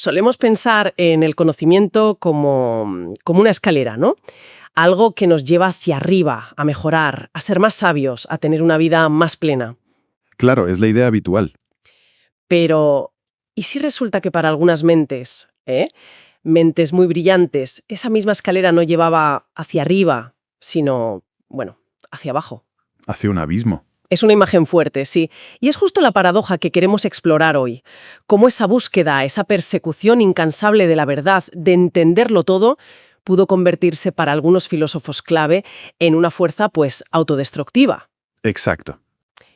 Solemos pensar en el conocimiento como una escalera, ¿no? Algo que nos lleva hacia arriba, a mejorar, a ser más sabios, a tener una vida más plena. Claro, es la idea habitual. Pero, ¿y si resulta que para algunas mentes, mentes muy brillantes, esa misma escalera no llevaba hacia arriba, sino, bueno, hacia abajo? Hacia un abismo. Es una imagen fuerte, sí. Y es justo la paradoja que queremos explorar hoy. Cómo esa búsqueda, esa persecución incansable de la verdad, de entenderlo todo, pudo convertirse para algunos filósofos clave en una fuerza, pues, autodestructiva. Exacto.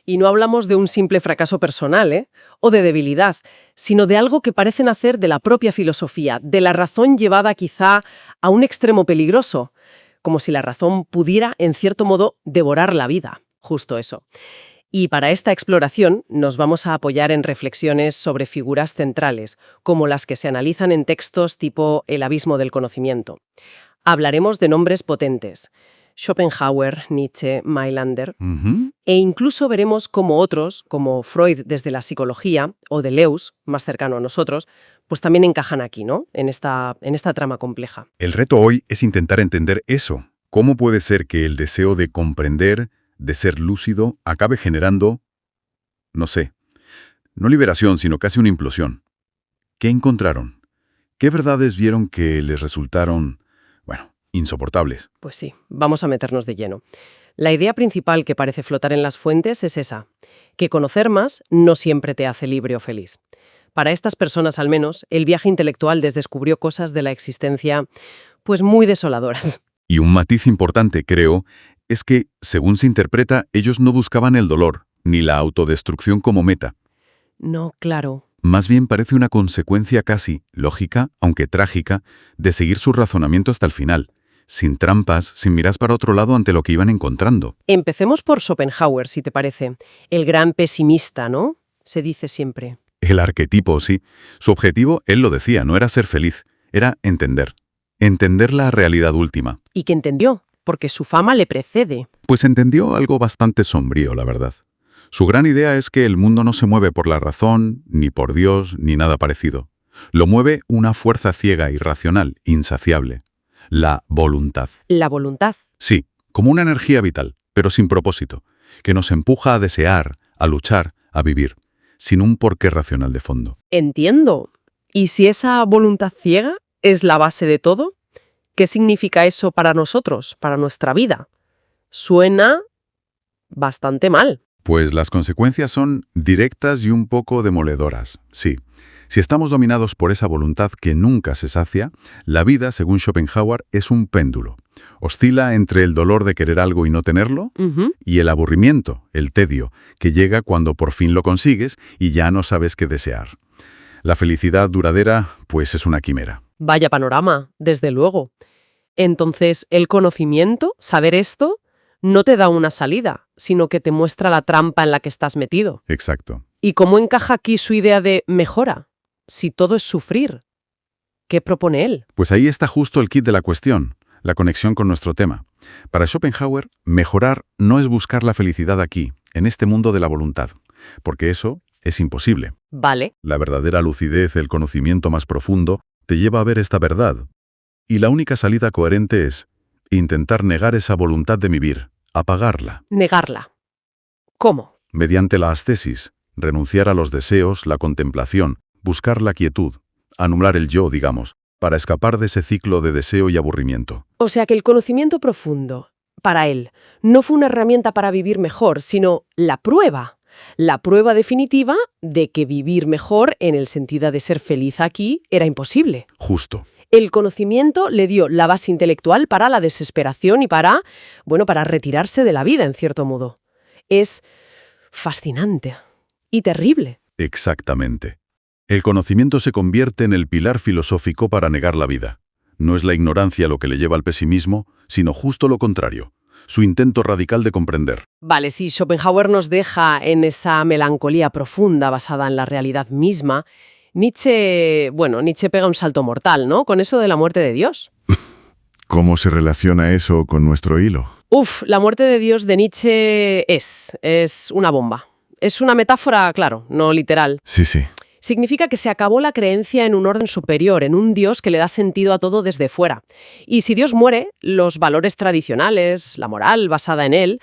Y no hablamos de un simple fracaso personal, o de debilidad, sino de algo que parece nacer de la propia filosofía, de la razón llevada quizá a un extremo peligroso, como si la razón pudiera, en cierto modo, devorar la vida. Justo eso. Y para esta exploración nos vamos a apoyar en reflexiones sobre figuras centrales, como las que se analizan en textos tipo El abismo del conocimiento. Hablaremos de nombres potentes: Schopenhauer, Nietzsche, Mailander, e incluso veremos cómo otros, como Freud desde la psicología, o Deleuze, más cercano a nosotros, pues también encajan aquí, ¿no? En esta trama compleja. El reto hoy es intentar entender eso. ¿Cómo puede ser que el deseo de comprender, de ser lúcido, acabe generando, no sé, no liberación, sino casi una implosión? ¿Qué encontraron? ¿Qué verdades vieron que les resultaron, bueno, insoportables? Pues sí, vamos a meternos de lleno. La idea principal que parece flotar en las fuentes es esa, que conocer más no siempre te hace libre o feliz. Para estas personas, al menos, el viaje intelectual les descubrió cosas de la existencia, pues muy desoladoras. Y un matiz importante, creo, es que, según se interpreta, ellos no buscaban el dolor, ni la autodestrucción como meta. No, claro. Más bien parece una consecuencia casi lógica, aunque trágica, de seguir su razonamiento hasta el final, sin trampas, sin mirar para otro lado ante lo que iban encontrando. Empecemos por Schopenhauer, si te parece. El gran pesimista, ¿no? Se dice siempre. El arquetipo, sí. Su objetivo, él lo decía, no era ser feliz, era entender. Entender la realidad última. ¿Y qué entendió? Porque su fama le precede. Pues entendió algo bastante sombrío, la verdad. Su gran idea es que el mundo no se mueve por la razón, ni por Dios, ni nada parecido. Lo mueve una fuerza ciega, irracional, insaciable. La voluntad. ¿La voluntad? Sí, como una energía vital, pero sin propósito, que nos empuja a desear, a luchar, a vivir, sin un porqué racional de fondo. Entiendo. ¿Y si esa voluntad ciega es la base de todo? ¿Qué significa eso para nosotros, para nuestra vida? Suena bastante mal. Pues las consecuencias son directas y un poco demoledoras, sí. Si estamos dominados por esa voluntad que nunca se sacia, la vida, según Schopenhauer, es un péndulo. Oscila entre el dolor de querer algo y no tenerlo, y el aburrimiento, el tedio, que llega cuando por fin lo consigues y ya no sabes qué desear. La felicidad duradera, pues es una quimera. Vaya panorama, desde luego. Entonces, el conocimiento, saber esto, no te da una salida, sino que te muestra la trampa en la que estás metido. Exacto. ¿Y cómo encaja aquí su idea de mejora? Si todo es sufrir, ¿qué propone él? Pues ahí está justo el kit de la cuestión, la conexión con nuestro tema. Para Schopenhauer, mejorar no es buscar la felicidad aquí, en este mundo de la voluntad, porque eso es imposible. Vale. La verdadera lucidez, el conocimiento más profundo, te lleva a ver esta verdad. Y la única salida coherente es intentar negar esa voluntad de vivir, apagarla. Negarla. ¿Cómo? Mediante la ascesis, renunciar a los deseos, la contemplación, buscar la quietud, anular el yo, digamos, para escapar de ese ciclo de deseo y aburrimiento. O sea que el conocimiento profundo, para él, no fue una herramienta para vivir mejor, sino la prueba definitiva de que vivir mejor, en el sentido de ser feliz aquí, era imposible. Justo. El conocimiento le dio la base intelectual para la desesperación y para retirarse de la vida, en cierto modo. Es fascinante y terrible. Exactamente. El conocimiento se convierte en el pilar filosófico para negar la vida. No es la ignorancia lo que le lleva al pesimismo, sino justo lo contrario, su intento radical de comprender. Vale, sí, Schopenhauer nos deja en esa melancolía profunda basada en la realidad misma. Nietzsche pega un salto mortal, ¿no? Con eso de la muerte de Dios. ¿Cómo se relaciona eso con nuestro hilo? La muerte de Dios de Nietzsche es una bomba. Es una metáfora, claro, no literal. Sí. Significa que se acabó la creencia en un orden superior, en un Dios que le da sentido a todo desde fuera. Y si Dios muere, los valores tradicionales, la moral basada en él,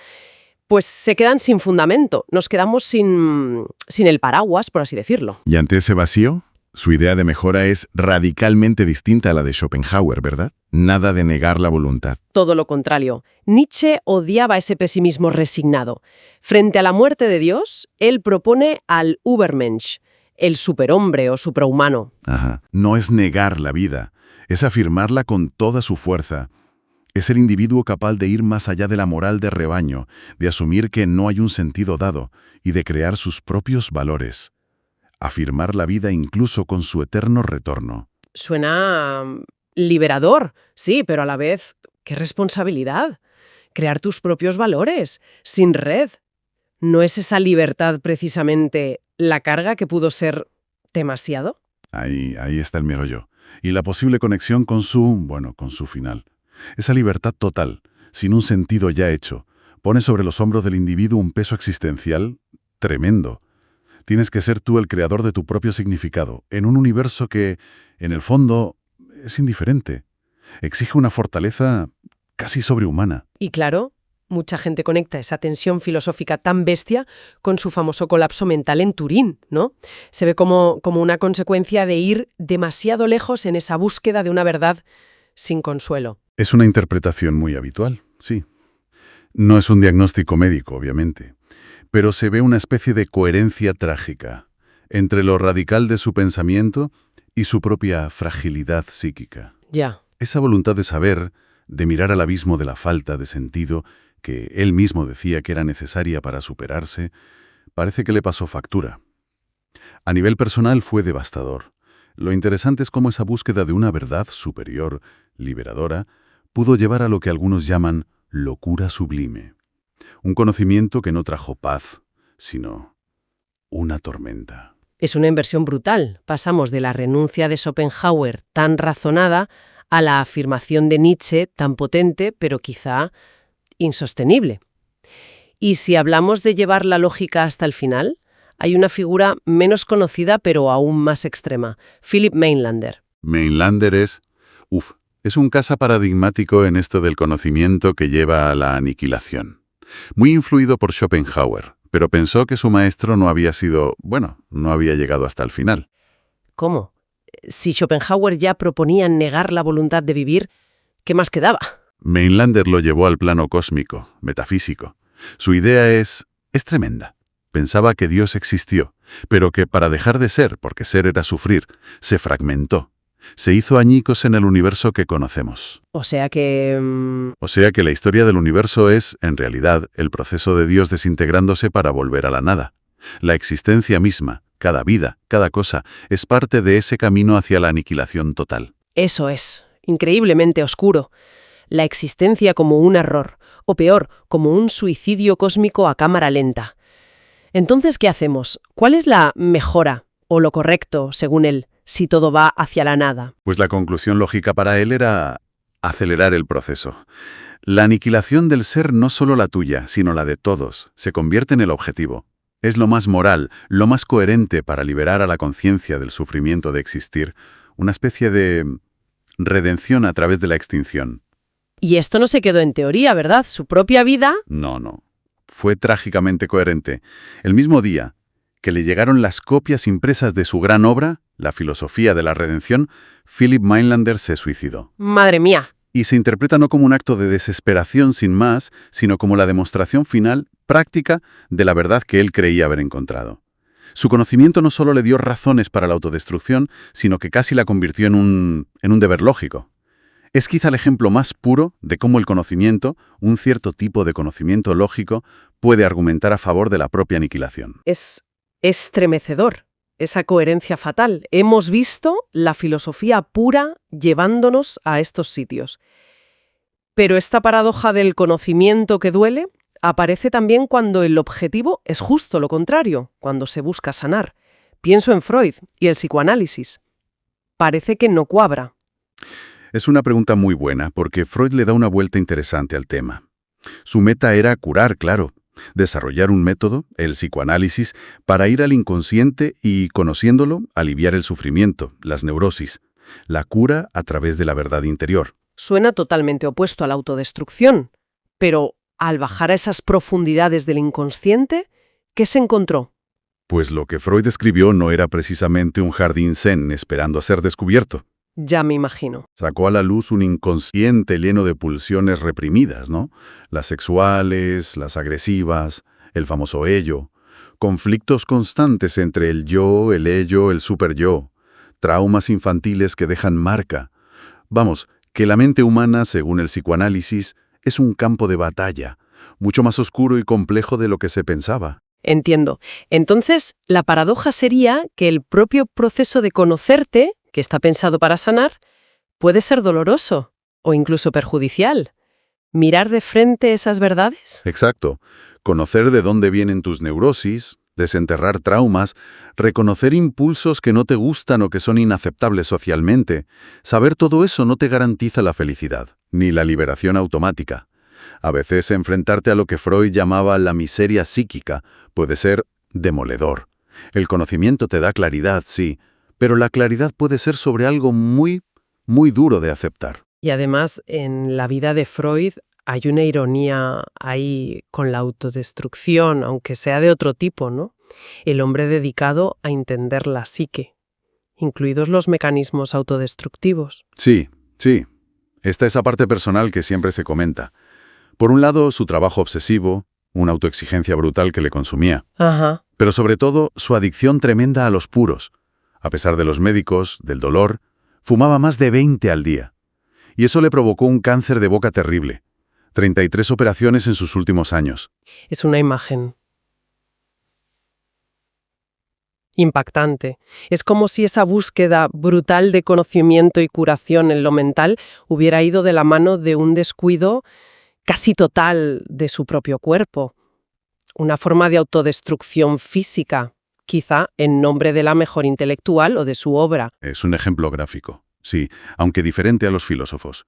pues se quedan sin fundamento. Nos quedamos sin el paraguas, por así decirlo. Y ante ese vacío, su idea de mejora es radicalmente distinta a la de Schopenhauer, ¿verdad? Nada de negar la voluntad. Todo lo contrario. Nietzsche odiaba ese pesimismo resignado. Frente a la muerte de Dios, él propone al Übermensch, el superhombre o suprahumano. Ajá. No es negar la vida, es afirmarla con toda su fuerza. Es el individuo capaz de ir más allá de la moral de rebaño, de asumir que no hay un sentido dado y de crear sus propios valores. Afirmar la vida incluso con su eterno retorno. Suena liberador, sí, pero a la vez, qué responsabilidad. Crear tus propios valores, sin red. ¿No es esa libertad precisamente la carga que pudo ser demasiado? Ahí está el meollo. Y la posible conexión con su final. Esa libertad total, sin un sentido ya hecho, pone sobre los hombros del individuo un peso existencial tremendo. Tienes que ser tú el creador de tu propio significado, en un universo que, en el fondo, es indiferente. Exige una fortaleza casi sobrehumana. Y claro, mucha gente conecta esa tensión filosófica tan bestia con su famoso colapso mental en Turín, ¿no? Se ve como una consecuencia de ir demasiado lejos en esa búsqueda de una verdad sin consuelo. Es una interpretación muy habitual, sí. No es un diagnóstico médico, obviamente, pero se ve una especie de coherencia trágica entre lo radical de su pensamiento y su propia fragilidad psíquica. Ya. Esa voluntad de saber, de mirar al abismo de la falta de sentido que él mismo decía que era necesaria para superarse, parece que le pasó factura. A nivel personal fue devastador. Lo interesante es cómo esa búsqueda de una verdad superior, liberadora, pudo llevar a lo que algunos llaman locura sublime. Un conocimiento que no trajo paz, sino una tormenta. Es una inversión brutal. Pasamos de la renuncia de Schopenhauer tan razonada a la afirmación de Nietzsche tan potente, pero quizá insostenible. Y si hablamos de llevar la lógica hasta el final, hay una figura menos conocida pero aún más extrema, Philip Mainlander. Mainlander es un caso paradigmático en esto del conocimiento que lleva a la aniquilación. Muy influido por Schopenhauer, pero pensó que su maestro no había llegado hasta el final. ¿Cómo? Si Schopenhauer ya proponía negar la voluntad de vivir, ¿qué más quedaba? Mainlander lo llevó al plano cósmico, metafísico. Su idea es tremenda. Pensaba que Dios existió, pero que para dejar de ser, porque ser era sufrir, se fragmentó. Se hizo añicos en el universo que conocemos. O sea que la historia del universo es, en realidad, el proceso de Dios desintegrándose para volver a la nada. La existencia misma, cada vida, cada cosa, es parte de ese camino hacia la aniquilación total. Eso es, increíblemente oscuro. La existencia como un error, o peor, como un suicidio cósmico a cámara lenta. Entonces, ¿qué hacemos? ¿Cuál es la mejora, o lo correcto, según él, si todo va hacia la nada? Pues la conclusión lógica para él era acelerar el proceso. La aniquilación del ser, no solo la tuya, sino la de todos, se convierte en el objetivo. Es lo más moral, lo más coherente para liberar a la conciencia del sufrimiento de existir, una especie de redención a través de la extinción. Y esto no se quedó en teoría, ¿verdad? Su propia vida. No. Fue trágicamente coherente. El mismo día que le llegaron las copias impresas de su gran obra, La filosofía de la redención, Philip Mainlander se suicidó. Madre mía. Y se interpreta no como un acto de desesperación sin más, sino como la demostración final, práctica, de la verdad que él creía haber encontrado. Su conocimiento no solo le dio razones para la autodestrucción, sino que casi la convirtió en un deber lógico. Es quizá el ejemplo más puro de cómo el conocimiento, un cierto tipo de conocimiento lógico, puede argumentar a favor de la propia aniquilación. Es estremecedor, esa coherencia fatal. Hemos visto la filosofía pura llevándonos a estos sitios. Pero esta paradoja del conocimiento que duele aparece también cuando el objetivo es justo lo contrario, cuando se busca sanar. Pienso en Freud y el psicoanálisis. Parece que no cuadra. Es una pregunta muy buena porque Freud le da una vuelta interesante al tema. Su meta era curar, claro, Desarrollar un método, el psicoanálisis, para ir al inconsciente y, conociéndolo, aliviar el sufrimiento, las neurosis, la cura a través de la verdad interior. Suena totalmente opuesto a la autodestrucción, pero al bajar a esas profundidades del inconsciente, ¿qué se encontró? Pues lo que Freud escribió no era precisamente un jardín zen esperando a ser descubierto. Ya me imagino. Sacó a la luz un inconsciente lleno de pulsiones reprimidas, ¿no? Las sexuales, las agresivas, el famoso ello, conflictos constantes entre el yo, el ello, el superyo, traumas infantiles que dejan marca. Vamos, que la mente humana, según el psicoanálisis, es un campo de batalla, mucho más oscuro y complejo de lo que se pensaba. Entiendo. Entonces, la paradoja sería que el propio proceso de conocerte, que está pensado para sanar, puede ser doloroso o incluso perjudicial. ¿Mirar de frente esas verdades? Exacto. Conocer de dónde vienen tus neurosis, desenterrar traumas, reconocer impulsos que no te gustan o que son inaceptables socialmente. Saber todo eso no te garantiza la felicidad, ni la liberación automática. A veces enfrentarte a lo que Freud llamaba la miseria psíquica puede ser demoledor. El conocimiento te da claridad, sí, pero la claridad puede ser sobre algo muy, muy duro de aceptar. Y además, en la vida de Freud hay una ironía ahí con la autodestrucción, aunque sea de otro tipo, ¿no? El hombre dedicado a entender la psique, incluidos los mecanismos autodestructivos. Sí, sí. Está esa parte personal que siempre se comenta. Por un lado, su trabajo obsesivo, una autoexigencia brutal que le consumía. Ajá. Pero sobre todo, su adicción tremenda a los puros. A pesar de los médicos, del dolor, fumaba más de 20 al día. Y eso le provocó un cáncer de boca terrible. 33 operaciones en sus últimos años. Es una imagen impactante. Es como si esa búsqueda brutal de conocimiento y curación en lo mental hubiera ido de la mano de un descuido casi total de su propio cuerpo. Una forma de autodestrucción física, quizá en nombre de la mejora intelectual o de su obra. Es un ejemplo gráfico, sí, aunque diferente a los filósofos.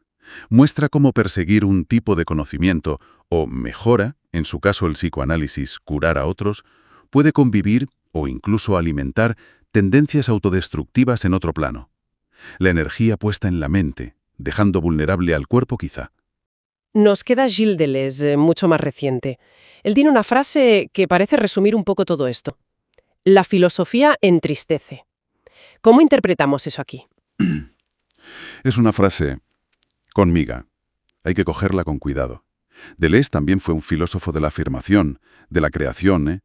Muestra cómo perseguir un tipo de conocimiento, o mejora, en su caso el psicoanálisis, curar a otros, puede convivir o incluso alimentar tendencias autodestructivas en otro plano. La energía puesta en la mente, dejando vulnerable al cuerpo quizá. Nos queda Gilles Deleuze, mucho más reciente. Él tiene una frase que parece resumir un poco todo esto. La filosofía entristece. ¿Cómo interpretamos eso aquí? Es una frase con miga. Hay que cogerla con cuidado. Deleuze también fue un filósofo de la afirmación, de la creación, ¿eh?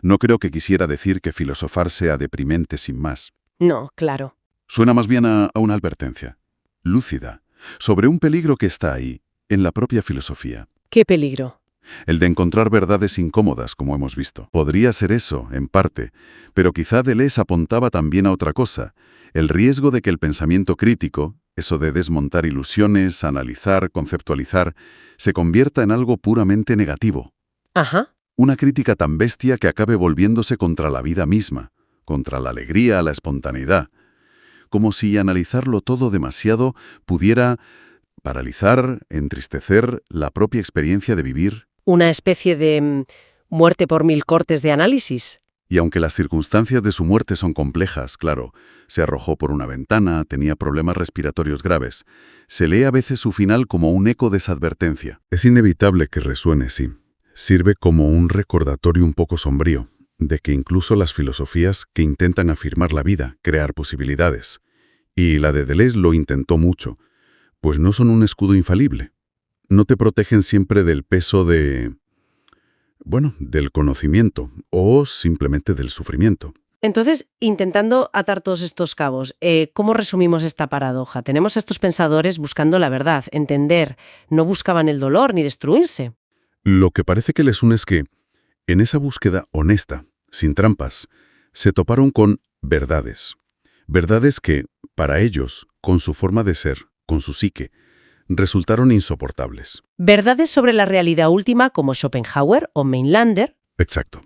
No creo que quisiera decir que filosofar sea deprimente sin más. No, claro. Suena más bien a una advertencia, lúcida, sobre un peligro que está ahí, en la propia filosofía. ¿Qué peligro? El de encontrar verdades incómodas, como hemos visto. Podría ser eso, en parte, pero quizá Deleuze apuntaba también a otra cosa, el riesgo de que el pensamiento crítico, eso de desmontar ilusiones, analizar, conceptualizar, se convierta en algo puramente negativo. Ajá. Una crítica tan bestia que acabe volviéndose contra la vida misma, contra la alegría, la espontaneidad. Como si analizarlo todo demasiado pudiera paralizar, entristecer la propia experiencia de vivir. Una especie de muerte por 1000 cortes de análisis. Y aunque las circunstancias de su muerte son complejas, claro, se arrojó por una ventana, tenía problemas respiratorios graves, se lee a veces su final como un eco de esa advertencia. Es inevitable que resuene, sí. Sirve como un recordatorio un poco sombrío, de que incluso las filosofías que intentan afirmar la vida, crear posibilidades, y la de Deleuze lo intentó mucho, pues no son un escudo infalible. No te protegen siempre del peso del conocimiento o simplemente del sufrimiento. Entonces, intentando atar todos estos cabos, ¿cómo resumimos esta paradoja? Tenemos a estos pensadores buscando la verdad, entender, no buscaban el dolor ni destruirse. Lo que parece que les une es que, en esa búsqueda honesta, sin trampas, se toparon con verdades. Verdades que, para ellos, con su forma de ser, con su psique, resultaron insoportables. Verdades sobre la realidad última como Schopenhauer o Mainlander. Exacto.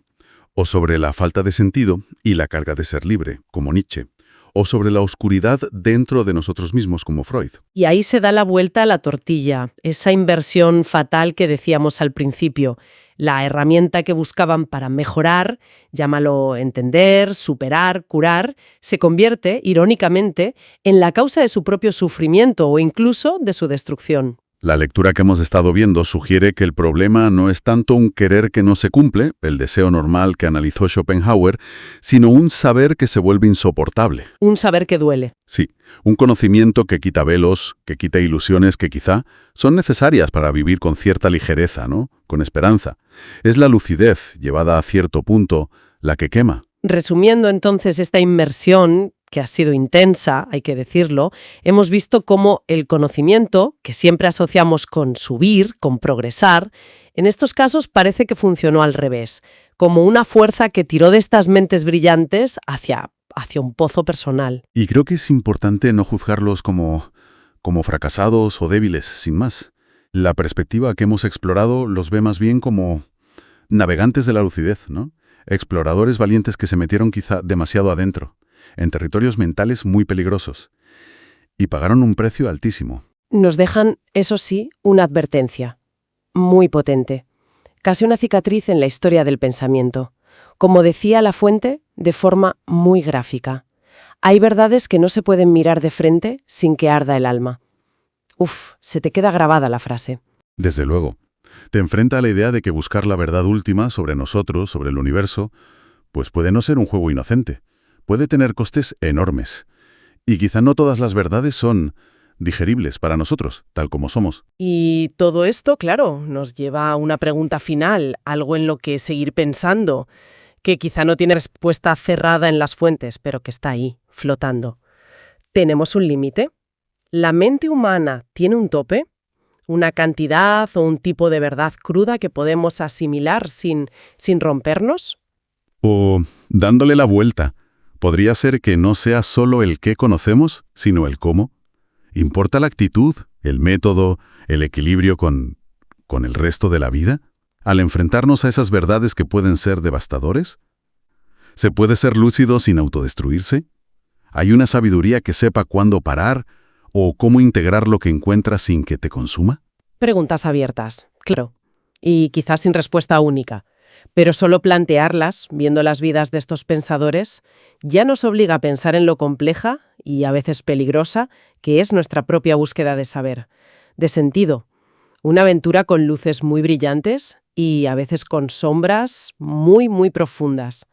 O sobre la falta de sentido y la carga de ser libre, como Nietzsche. o sobre la oscuridad dentro de nosotros mismos como Freud. Y ahí se da la vuelta a la tortilla, esa inversión fatal que decíamos al principio. La herramienta que buscaban para mejorar, llámalo entender, superar, curar, se convierte, irónicamente, en la causa de su propio sufrimiento o incluso de su destrucción. La lectura que hemos estado viendo sugiere que el problema no es tanto un querer que no se cumple, el deseo normal que analizó Schopenhauer, sino un saber que se vuelve insoportable. Un saber que duele. Sí, un conocimiento que quita velos, que quita ilusiones que quizá son necesarias para vivir con cierta ligereza, ¿no? Con esperanza. Es la lucidez, llevada a cierto punto, la que quema. Resumiendo entonces esta inmersión, que ha sido intensa, hay que decirlo, hemos visto cómo el conocimiento, que siempre asociamos con subir, con progresar, en estos casos parece que funcionó al revés, como una fuerza que tiró de estas mentes brillantes hacia un pozo personal. Y creo que es importante no juzgarlos como fracasados o débiles, sin más. La perspectiva que hemos explorado los ve más bien como navegantes de la lucidez, ¿no? Exploradores valientes que se metieron quizá demasiado adentro, en territorios mentales muy peligrosos, y pagaron un precio altísimo. Nos dejan, eso sí, una advertencia, muy potente, casi una cicatriz en la historia del pensamiento. Como decía La Fuente, de forma muy gráfica. Hay verdades que no se pueden mirar de frente sin que arda el alma. Uf, se te queda grabada la frase. Desde luego. Te enfrenta a la idea de que buscar la verdad última sobre nosotros, sobre el universo, pues puede no ser un juego inocente. Puede tener costes enormes. Y quizá no todas las verdades son digeribles para nosotros, tal como somos. Y todo esto, claro, nos lleva a una pregunta final, algo en lo que seguir pensando, que quizá no tiene respuesta cerrada en las fuentes, pero que está ahí, flotando. ¿Tenemos un límite? ¿La mente humana tiene un tope? ¿Una cantidad o un tipo de verdad cruda que podemos asimilar sin rompernos? O, dándole la vuelta, ¿podría ser que no sea solo el qué conocemos, sino el cómo? ¿Importa la actitud, el método, el equilibrio con el resto de la vida? Al enfrentarnos a esas verdades que pueden ser devastadores, ¿se puede ser lúcido sin autodestruirse? ¿Hay una sabiduría que sepa cuándo parar o cómo integrar lo que encuentras sin que te consuma? Preguntas abiertas, claro, y quizás sin respuesta única. Pero solo plantearlas, viendo las vidas de estos pensadores, ya nos obliga a pensar en lo compleja y a veces peligrosa que es nuestra propia búsqueda de saber, de sentido. Una aventura con luces muy brillantes y a veces con sombras muy, muy profundas.